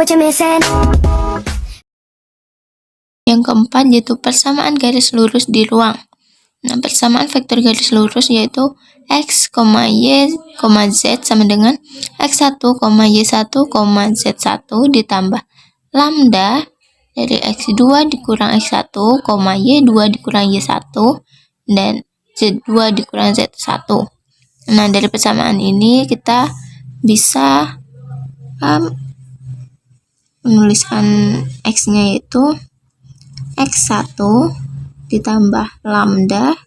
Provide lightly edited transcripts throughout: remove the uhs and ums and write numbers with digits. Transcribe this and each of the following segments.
what you're missing. Yang keempat yaitu persamaan garis lurus di ruang. Nah, persamaan vektor garis lurus yaitu x, y, z sama dengan x1, y1, z1 ditambah lambda dari x2 dikurang x1, y2 dikurang y1, dan z2 dikurang z1. Nah, dari persamaan ini kita bisa menuliskan x-nya yaitu x1 ditambah lambda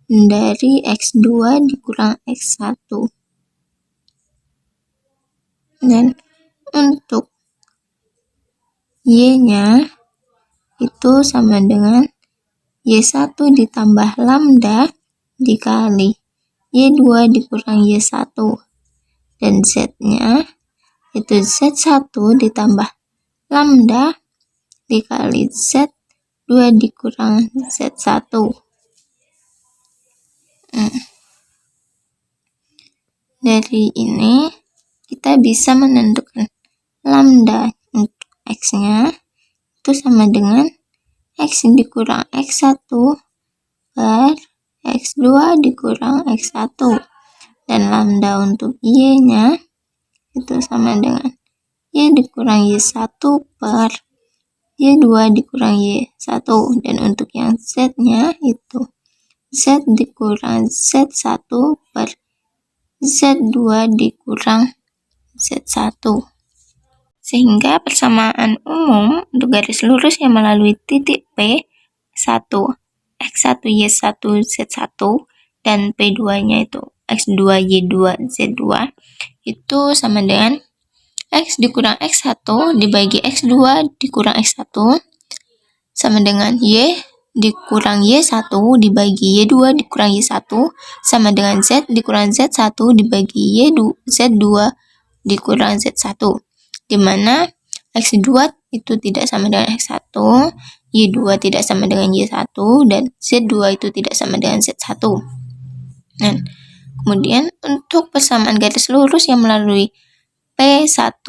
dari x2 dikurang x1. Dan untuk y-nya itu sama dengan y1 ditambah lambda dikali y2 dikurang y1. Dan z-nya itu z1 ditambah lambda dikali z2 dikurang z1. Dari ini kita bisa menentukan lambda untuk x-nya itu sama dengan x dikurang x1 per x2 dikurang x1. Dan lambda untuk y-nya itu sama dengan y dikurang y1 per y2 dikurang y1. Dan untuk yang z-nya itu z dikurang z1 per z2 dikurang z1. Sehingga persamaan umum untuk garis lurus yang melalui titik P 1, x1, y1, z1, dan P2-nya itu x2, y2, z2 itu sama dengan x dikurang x1 dibagi x2 dikurang x1 sama dengan y dikurang y1 dibagi y2 dikurang y1 sama dengan z dikurang z1 dibagi z2 dikurang z1, dimana x2 itu tidak sama dengan x1, y2 tidak sama dengan y1, dan z2 itu tidak sama dengan z1. Dan kemudian untuk persamaan garis lurus yang melalui P1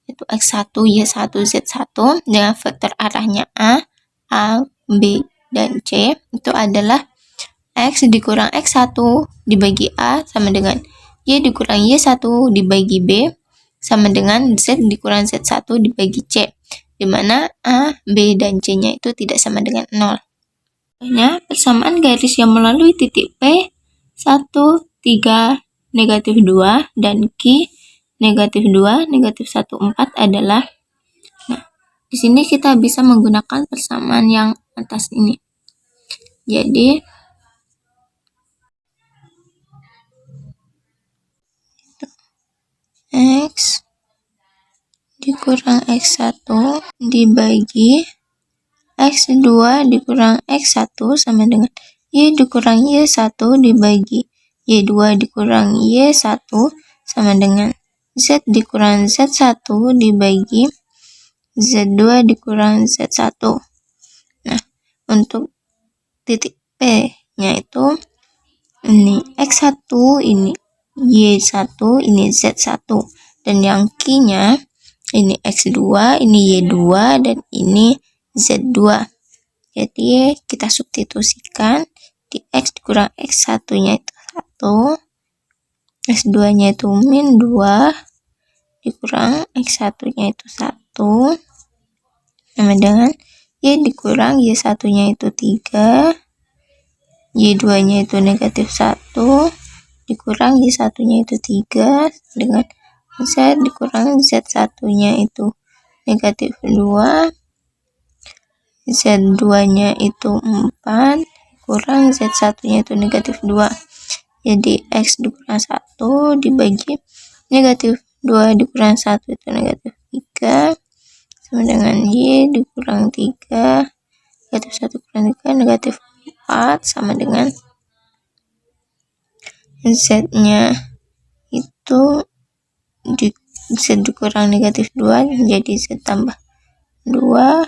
yaitu x1, y1, z1 dengan vektor arahnya A, B, dan C itu adalah x dikurang x1 dibagi A sama dengan y dikurang y1 dibagi B sama dengan z dikurang z1 dibagi C, dimana A, B, dan C-nya itu tidak sama dengan 0. Contohnya, persamaan garis yang melalui titik P 1, 3, negatif 2, dan Q, negatif 2, negatif 1, 4 adalah, nah, di sini kita bisa menggunakan persamaan yang atas ini. Jadi, x dikurang x1 dibagi x2 dikurang x1 sama dengan y dikurang y1 dibagi y2 dikurang y1 sama dengan z dikurang z1 dibagi z2 dikurang z1. Nah, untuk titik P-nya itu ini x1, ini y1, ini z1. Dan yang Q-nya ini x2, ini y2, dan ini z2. Jadi kita substitusikan di x dikurang x1-nya itu 1, x2-nya itu min 2, dikurang x1-nya itu 1, sama dengan y dikurang y1-nya itu 3, y2-nya itu negatif 1, dikurang y1-nya itu 3, dengan z dikurang z1-nya itu negatif 2, z2-nya itu 4, kurang z1-nya itu negatif 2. Jadi x dikurang 1 dibagi negatif 2 dikurang 1 itu negatif 3, sama dengan y dikurang 3, negatif 1 kurang 3, negatif 4, sama dengan z-nya itu z dikurang negatif 2, jadi z tambah 2,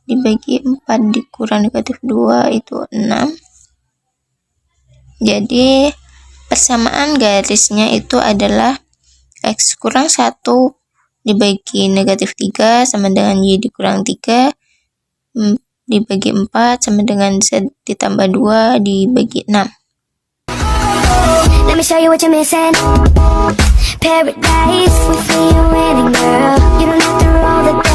dibagi 4 dikurang negatif 2 itu 6. Jadi persamaan garisnya itu adalah x kurang 1 dibagi negatif 3 sama dengan Y dikurang 3, dibagi 4 sama dengan Z ditambah 2 dibagi 6. Let me show you what you're missing. Paradise with me, you're winning, girl. You don't have to roll the dice.